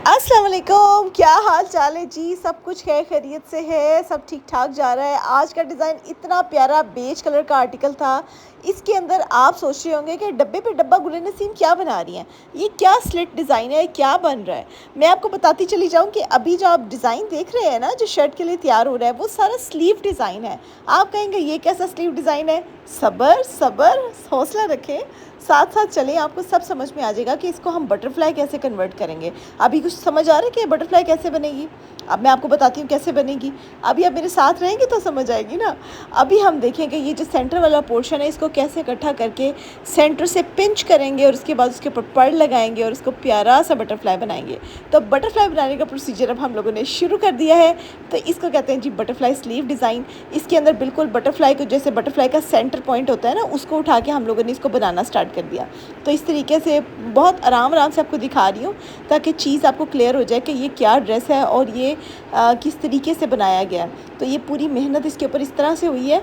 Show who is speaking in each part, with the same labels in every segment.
Speaker 1: अस्सलाम वालेकुम, क्या हाल चाल है जी। सब कुछ खैर खैरियत से है, सब ठीक ठाक जा रहा है। आज का डिज़ाइन इतना प्यारा बेज कलर का आर्टिकल था। इसके अंदर आप सोच रहे होंगे कि डब्बे पे डब्बा गुल नसीम क्या बना रही हैं, ये क्या स्लिट डिज़ाइन है, क्या बन रहा है। मैं आपको बताती चली जाऊँ कि अभी जो आप डिज़ाइन देख रहे हैं ना, जो शर्ट के लिए तैयार हो रहा है, वो सारा स्लीव डिज़ाइन है। आप कहेंगे ये कैसा स्लीव डिज़ाइन है। सब्र सब्र, हौसला रखें, साथ साथ चलें, आपको सब समझ में आ जाएगा कि इसको हम बटरफ्लाई कैसे कन्वर्ट करेंगे। अभी कुछ समझ आ रहा है कि बटरफ्लाई कैसे बनेगी। अब मैं आपको बताती हूँ कैसे बनेगी। अभी आप मेरे साथ रहेंगे तो समझ आएगी ना। अभी हम देखेंगे ये जो सेंटर वाला पोर्शन है, इसको कैसे इकट्ठा करके सेंटर से पिंच करेंगे और उसके बाद उसके ऊपर पड़ लगाएंगे और उसको प्यारा सा बटरफ्लाई बनाएंगे। तो बटरफ्लाई बनाने का प्रोसीजर अब हम लोगों ने शुरू कर दिया है। तो इसको कहते हैं जी बटरफ्लाई स्लीव डिज़ाइन। इसके अंदर बिल्कुल बटरफ्लाई को, जैसे बटरफ्लाई का सेंटर पॉइंट होता है ना, उसको उठा के हम लोगों ने इसको बनाना स्टार्ट कर दिया। तो इस तरीके से बहुत आराम आराम से आपको दिखा रही हूँ ताकि चीज़ आपको क्लियर हो जाए कि ये क्या ड्रेस है और ये किस तरीके से बनाया गया है। तो ये पूरी मेहनत इसके ऊपर इस तरह से हुई है।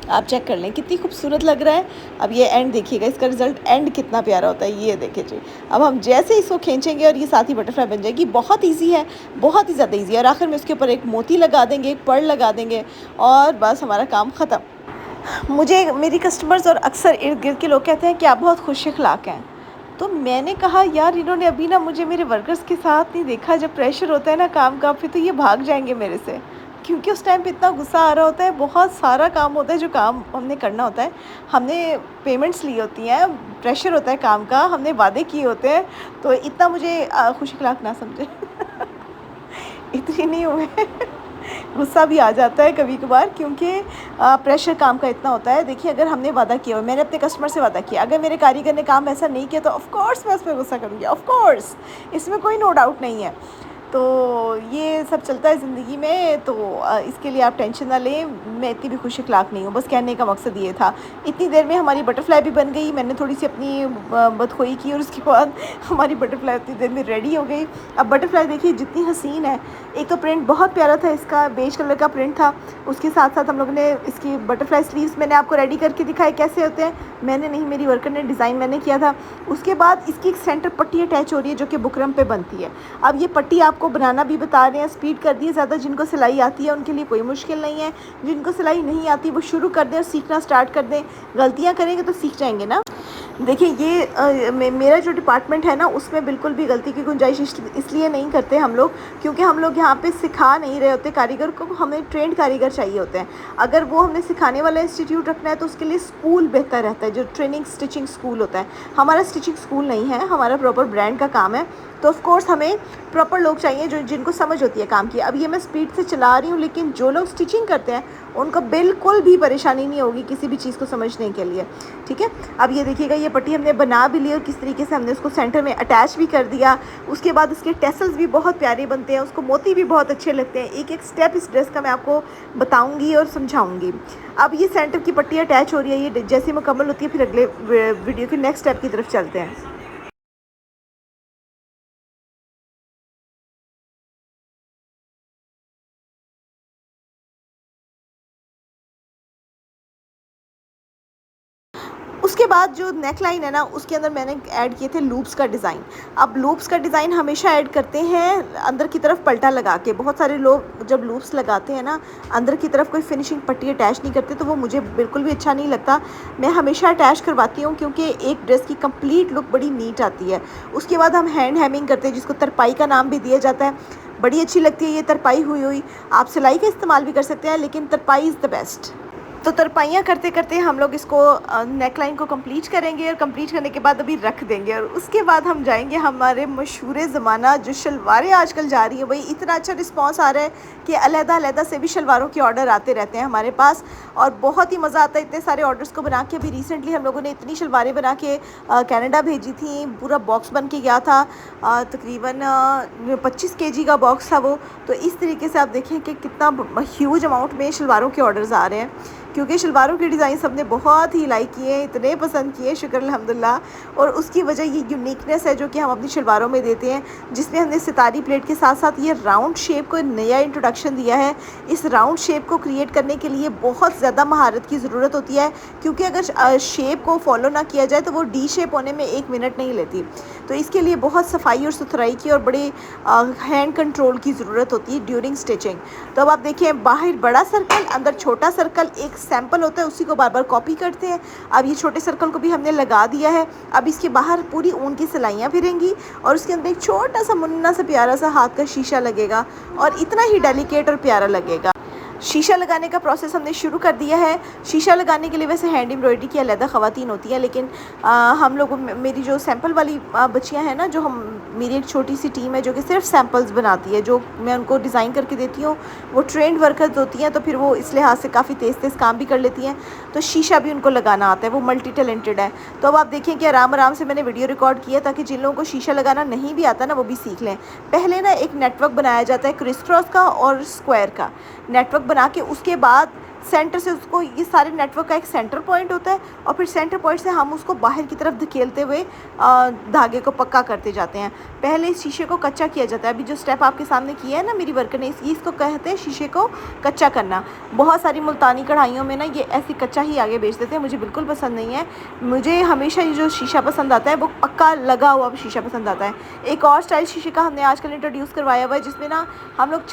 Speaker 1: आप चेक कर लें कितनी खूबसूरत लग रहा है। अब ये एंड देखिएगा, इसका रिज़ल्ट एंड कितना प्यारा होता है, ये देखिए जी। अब हम जैसे इसको खींचेंगे और ये साथ ही बटरफ्लाई बन जाएगी। बहुत ईजी है, बहुत ही ज़्यादा ईजी है। और आखिर में उसके ऊपर एक मोती लगा देंगे, एक पड़ लगा देंगे और बस हमारा काम ख़त्म। मुझे मेरी कस्टमर्स और अक्सर इर्द गिर्द के लोग कहते हैं कि आप बहुत खुश अखलाक हैं। तो मैंने कहा यार, इन्होंने अभी ना मुझे मेरे वर्कर्स के साथ नहीं देखा। जब प्रेशर होता है ना काम का, फिर तो ये भाग जाएंगे मेरे से, क्योंकि उस टाइम पे इतना गुस्सा आ रहा होता है। बहुत सारा काम होता है जो काम हमने करना होता है। हमने पेमेंट्स ली होती हैं, प्रेशर होता है काम का, हमने वादे किए होते हैं। तो इतना मुझे खुश अखलाक ना समझे। इतनी नहीं हुए। गुस्सा भी आ जाता है कभी कभार, क्योंकि प्रेशर काम का इतना होता है। देखिए, अगर हमने वादा किया हो, मैंने अपने कस्टमर से वादा किया, अगर मेरे कारीगर ने काम ऐसा नहीं किया तो ऑफ़ कोर्स मैं उस पर गुस्सा करूँगी, ऑफ़ कोर्स, इसमें कोई नो डाउट नहीं है। तो ये सब चलता है ज़िंदगी में। तो इसके लिए आप टेंशन ना लें, मैं इतनी भी खुश अखलाक नहीं हूँ। बस कहने का मकसद ये था। इतनी देर में हमारी बटरफ्लाई भी बन गई। मैंने थोड़ी सी अपनी बदखोई की और उसके बाद हमारी बटरफ्लाई उतनी देर में रेडी हो गई। अब बटरफ्लाई देखिए जितनी हसीन है। एक तो प्रिंट बहुत प्यारा था, इसका बेज कलर का प्रिंट था। उसके साथ साथ हम लोगों ने इसकी बटरफ्लाई स्लीव्स मैंने आपको रेडी करके दिखाए कैसे होते हैं। मैंने नहीं, मेरी वर्कर ने, डिज़ाइन मैंने किया था। उसके बाद इसकी एक सेंटर पट्टी अटैच हो रही है जो कि बुकरम पे बनती है। अब ये पट्टी आपको बनाना भी बता रहे हैं, स्पीड कर दी है ज़्यादा। जिनको सिलाई आती है उनके लिए कोई मुश्किल नहीं है, जिनको सिलाई नहीं आती वो शुरू कर दें और सीखना स्टार्ट कर दें। गलतियाँ करेंगे तो सीख जाएंगे ना। देखिए, ये मेरा जो डिपार्टमेंट है ना, उसमें बिल्कुल भी गलती की गुंजाइश इसलिए नहीं करते हम लोग, क्योंकि हम लोग यहाँ पे सिखा नहीं रहे होते कारीगर को। हमें ट्रेंड कारीगर चाहिए होते हैं। अगर वो हमने सिखाने वाला इंस्टीट्यूट रखना है तो उसके लिए स्कूल बेहतर रहता है, जो ट्रेनिंग स्टिचिंग स्कूल होता है। हमारा स्टिचिंग स्कूल नहीं है, हमारा प्रॉपर ब्रांड का काम है। तो ऑफ़ कोर्स हमें प्रॉपर लोग चाहिए जो जिनको समझ होती है काम की। अब ये मैं स्पीड से चला रही हूँ, लेकिन जो लोग स्टिचिंग करते हैं उनको बिल्कुल भी परेशानी नहीं होगी किसी भी चीज़ को समझने के लिए। ठीक है, अब ये देखिएगा, ये पट्टी हमने बना भी ली और किस तरीके से हमने उसको सेंटर में अटैच भी कर दिया। उसके बाद उसके टेसल्स भी बहुत प्यारे बनते हैं, उसको मोती भी बहुत अच्छे लगते हैं। एक एक स्टेप इस ड्रेस का मैं आपको बताऊँगी और समझाऊँगी। अब ये सेंटर की पट्टी अटैच हो रही है, ये जैसे मुकम्मल होती है फिर अगले वीडियो के नेक्स्ट स्टेप की तरफ चलते हैं। उसके बाद जो नेक लाइन है ना, उसके अंदर मैंने ऐड किए थे लूप्स का डिज़ाइन। अब लूप्स का डिज़ाइन हमेशा ऐड करते हैं अंदर की तरफ पलटा लगा के। बहुत सारे लोग जब लूप्स लगाते हैं ना, अंदर की तरफ कोई फिनिशिंग पट्टी अटैच नहीं करते, तो वो मुझे बिल्कुल भी अच्छा नहीं लगता। मैं हमेशा अटैच करवाती हूँ, क्योंकि एक ड्रेस की कंप्लीट लुक बड़ी नीट आती है। उसके बाद हम हैंड हेमिंग करते हैं, जिसको तरपाई का नाम भी दिया जाता है। बड़ी अच्छी लगती है ये तरपाई हुई। आप सिलाई का इस्तेमाल भी कर सकते हैं, लेकिन तरपाई इज़ द बेस्ट। तो तरपाइयाँ करते करते हम लोग इसको नेक लाइन को कंप्लीट करेंगे और कंप्लीट करने के बाद अभी रख देंगे। और उसके बाद हम जाएंगे हमारे मशहूर ज़माना जो शलवारें आजकल जा रही हैं। भाई, इतना अच्छा रिस्पांस आ रहा है कि अलग-अलग से भी शलवारों के ऑर्डर आते रहते हैं हमारे पास, और बहुत ही मज़ा आता है इतने सारे ऑर्डर्स को बना के। अभी रिसेंटली हम लोगों ने इतनी शलवारें बना के कनाडा भेजी थी। पूरा बॉक्स बन के गया था, तकरीबन 25 केजी का बॉक्स था वो। तो इस तरीके से आप देखें कि कितना ह्यूज अमाउंट में शलवारों के ऑर्डर्स आ रहे हैं। क्योंकि शलवारों के डिज़ाइन सबने बहुत ही लाइक किए, इतने पसंद किए, शुक्र अल्हम्दुलिल्लाह। और उसकी वजह ये यूनिकनेस है जो कि हम अपनी शलवारों में देते हैं, जिसमें हमने सितारी प्लेट के साथ साथ ये राउंड शेप को नया इंट्रोडक्शन दिया है। इस राउंड शेप को क्रिएट करने के लिए बहुत ज़्यादा महारत की ज़रूरत होती है, क्योंकि अगर शेप को फॉलो ना किया जाए तो वो डी शेप होने में 1 मिनट नहीं लेती। तो इसके लिए बहुत सफाई और सुथराई की और बड़े हैंड कंट्रोल की ज़रूरत होती है ड्यूरिंग स्टिचिंग। तो अब आप देखिए, बाहर बड़ा सर्कल, अंदर छोटा सर्कल, एक सैंपल होता है, उसी को बार बार कॉपी करते हैं। अब ये छोटे सर्कल को भी हमने लगा दिया है। अब इसके बाहर पूरी ऊन की सिलाइयाँ फिरेंगी और उसके अंदर एक छोटा सा मुन्ना सा प्यारा सा हाथ का शीशा लगेगा और इतना ही डेलिकेट और प्यारा लगेगा। शीशा लगाने का प्रोसेस हमने शुरू कर दिया है। शीशा लगाने के लिए वैसे हैंड एम्ब्रॉयडरी की अलग ख़वातीन होती हैं, लेकिन हम लोगों मेरी जो सैंपल वाली बच्चियां हैं ना, जो मेरी एक छोटी सी टीम है जो कि सिर्फ सैंपल्स बनाती है, जो मैं उनको डिज़ाइन करके देती हूँ, वो ट्रेंड वर्कर्स होती हैं, तो फिर वो इस लिहाज से काफ़ी तेज़ काम भी कर लेती हैं। तो शीशा भी उनको लगाना आता है, वो मल्टी टैलेंटेड है। तो अब आप देखें कि आराम से मैंने वीडियो रिकॉर्ड किया ताकि जिन लोगों को शीशा लगाना नहीं भी आता ना, वो भी सीख लें। पहले ना एक नेटवर्क बनाया जाता है क्रिस क्रॉस का और स्क्वायर का नेटवर्क बना के, उसके बाद सेंटर से उसको, ये सारे नेटवर्क का एक सेंटर पॉइंट होता है और फिर सेंटर पॉइंट से हम उसको बाहर की तरफ धकेलते हुए धागे को पक्का करते जाते हैं। पहले इस शीशे को कच्चा किया जाता है। अभी जो स्टेप आपके सामने किया है ना मेरी वर्कर ने, इसको कहते हैं शीशे को कच्चा करना। बहुत सारी मुल्तानी कढ़ाइयों में ना ये ऐसी कच्चा ही आगे बेच देते हैं, मुझे बिल्कुल पसंद नहीं है। मुझे हमेशा ये जो शीशा पसंद आता है वो पक्का लगा हुआ शीशा पसंद आता है। एक और स्टाइल शीशे का हमने आजकल इंट्रोड्यूस करवाया हुआ है, जिसमें ना हम लोग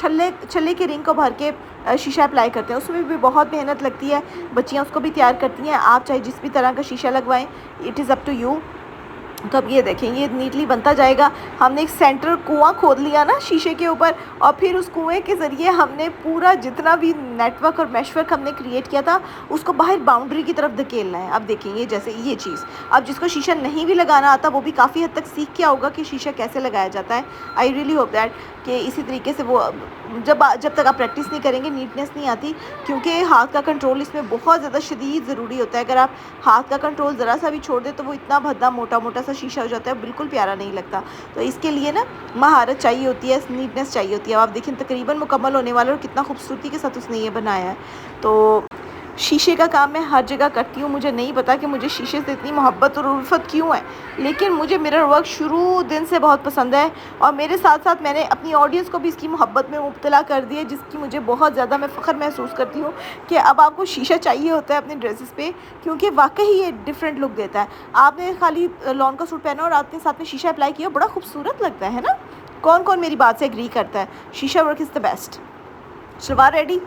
Speaker 1: छल्ले के रिंग को भर के शीशा अप्लाई करते हैं। उसमें भी बहुत मेहनत लगती है, बच्चियाँ उसको भी तैयार करती हैं। आप चाहे जिस भी तरह का शीशा लगवाएं, it is up to you. तो अब ये देखें, ये नीटली बनता जाएगा। हमने एक सेंटर कुआं खोद लिया ना शीशे के ऊपर, और फिर उस कुएं के ज़रिए हमने पूरा जितना भी नेटवर्क और मैशवर्क हमने क्रिएट किया था उसको बाहर बाउंड्री की तरफ धकेलना है। अब देखेंगे जैसे ये चीज़, अब जिसको शीशा नहीं भी लगाना आता वो भी काफ़ी हद तक सीख किया होगा कि शीशा कैसे लगाया जाता है। आई रियली होप दैट कि इसी तरीके से वो जब तक आप प्रैक्टिस नहीं करेंगे नीटनेस नहीं आती, क्योंकि हाथ का कंट्रोल इसमें बहुत ज़्यादा शदीद ज़रूरी होता है। अगर आप हाथ का कंट्रोल ज़रा सा भी छोड़ दें तो वो इतना भद्दा मोटा सा शीशा हो जाता है, बिल्कुल प्यारा नहीं लगता। तो इसके लिए ना महारत चाहिए होती है, नीटनेस चाहिए होती है। आप देखें तकरीबन मुकम्मल होने वाला और कितना खूबसूरती के साथ उसने ये बनाया है। तो शीशे का काम मैं हर जगह करती हूँ। मुझे नहीं पता कि मुझे शीशे से इतनी मोहब्बत और उल्फत क्यों है, लेकिन मुझे मिरर वर्क शुरू दिन से बहुत पसंद है। और मेरे साथ साथ मैंने अपनी ऑडियंस को भी इसकी मोहब्बत में मुब्तला कर दिया, जिसकी मुझे बहुत ज़्यादा मैं फ़ख्र महसूस करती हूँ कि अब आपको शीशा चाहिए होता है अपने ड्रेसेस पे, क्योंकि वाकई ये डिफरेंट लुक देता है। आपने खाली लॉन का सूट पहना और आपने साथ में शीशा अप्लाई किया, बड़ा खूबसूरत लगता है ना। कौन कौन मेरी बात से एग्री करता है? शीशा work is the best. Salwar ready,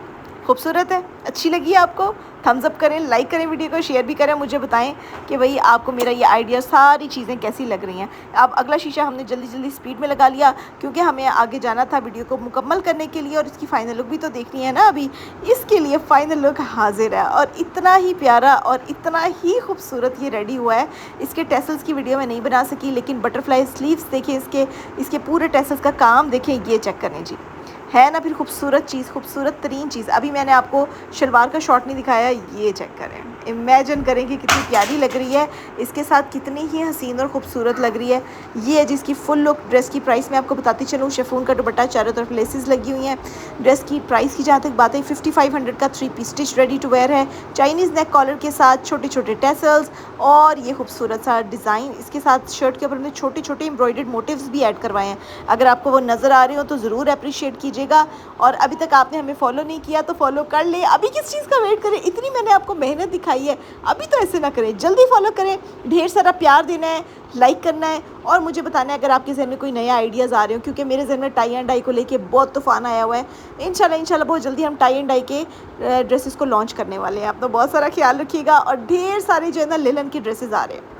Speaker 1: खूबसूरत है, अच्छी लगी है आपको? थम्स अप करें, लाइक करें, वीडियो को शेयर भी करें, मुझे बताएं कि भाई आपको मेरा ये आइडिया, सारी चीज़ें कैसी लग रही हैं। अब अगला शीशा हमने जल्दी स्पीड में लगा लिया, क्योंकि हमें आगे जाना था वीडियो को मुकम्मल करने के लिए और इसकी फ़ाइनल लुक भी तो देखनी है ना। अभी इसके लिए फ़ाइनल लुक हाजिर है और इतना ही प्यारा और इतना ही खूबसूरत ये रेडी हुआ है। इसके टेसल्स की वीडियो मैं नहीं बना सकी, लेकिन बटरफ्लाई स्लीव्स देखें, इसके पूरे टेसल्स का काम देखें, ये चेक करें जी, है ना फिर खूबसूरत चीज़, खूबसूरत तरीन चीज़। अभी मैंने आपको शलवार का शॉट नहीं दिखाया, ये चेक करें, इमेजिन करें कि कितनी प्यारी लग रही है, इसके साथ कितनी ही हसीन और खूबसूरत लग रही है। ये है जिसकी फुल लुक। ड्रेस की प्राइस मैं आपको बताती चलूँ, शिफॉन का दुपट्टा, चारों तरफ लेसेस लगी हुई हैं। ड्रेस की प्राइस की जहाँ तक बात है, 5500 का 3 piece stitch ready to wear है, चाइनीज़ नेक कॉलर के साथ छोटे छोटे टेसल्स और ये खूबसूरत सा डिज़ाइन। इसके साथ शर्ट के ऊपर हमने छोटे छोटे एम्ब्रॉयडर्ड मोटिव्स भी ऐड करवाए हैं। अगर आपको वो नज़र आ रहे हो तो ज़रूर अप्रिशिएट कीजिएगा। और अभी तक आपने हमें फॉलो नहीं किया तो फॉलो कर ले। अभी किस चीज़ का वेट करें, इतनी मैंने आपको मेहनत दिखाई है, अभी तो ऐसे ना करें, जल्दी फॉलो करें। ढेर सारा प्यार देना है, लाइक करना है और मुझे बताना है अगर आपके जहन में कोई नया आइडियाज़ आ रहे हो, क्योंकि मेरे जहन में टाई एंड डाई को लेके बहुत तूफान आया हुआ है। इंशाल्लाह बहुत जल्दी हम टाई एंड डाई के ड्रेसेस को लॉन्च करने वाले हैं। आप तो बहुत सारा ख्याल रखिएगा और ढेर सारे जो है ना लिनन की ड्रेसेस आ रहे हैं।